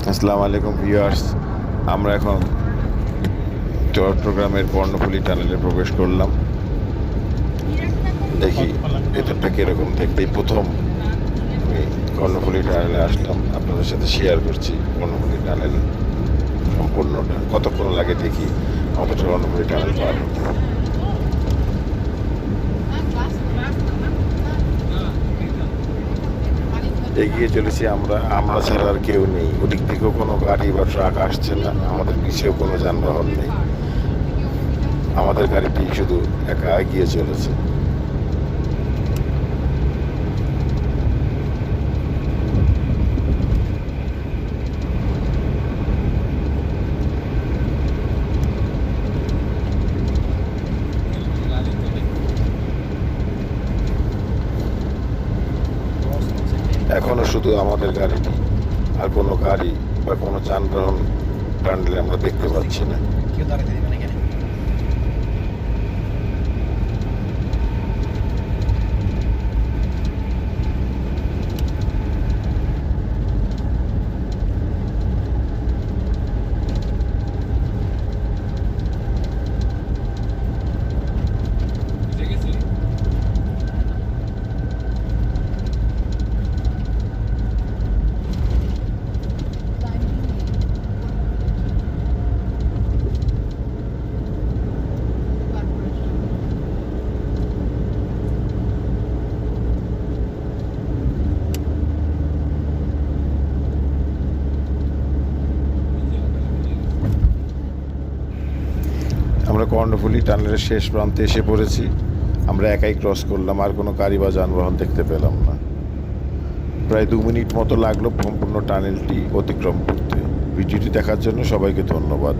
আসসালামু আলাইকুম ভিউয়ার্স। আমরা এখন চট্টগ্রামের কর্ণফুলী টানেলে প্রবেশ করলাম। দেখি ভেতরটা কীরকম। দেখতেই প্রথম আমি কর্ণফুলী টানেলে আসলাম, আপনাদের সাথে শেয়ার করছি কর্ণফুলী টানেল সম্পূর্ণটা। কতক্ষণ লাগে দেখি আমাদের কর্ণফুলী টানেল পার হতে। এগিয়ে চলেছি আমরা ছাড়া আর কেউ নেই। ওদিক থেকেও কোনো গাড়ি বা ট্রাক আসছে না, আমাদের পিছেও কোনো যানবাহন নেই। আমাদের গাড়িটি শুধু একা এগিয়ে চলেছে। এখনো শুধু আমাদের গাড়িটি, আর কোনো গাড়ি বা কোনো যানবাহন টানলে আমরা দেখতে পাচ্ছি না। আমরা কর্ণফুলী টানেলের শেষ প্রান্তে এসে পড়েছি। আমরা একাই ক্রস করলাম, আর কোনো গাড়ি বা যানবাহন দেখতে পেলাম না। প্রায় 2 মিনিট মতো লাগলো সম্পূর্ণ টানেলটি অতিক্রম করতে। ভিডিওটি দেখার জন্য সবাইকে ধন্যবাদ।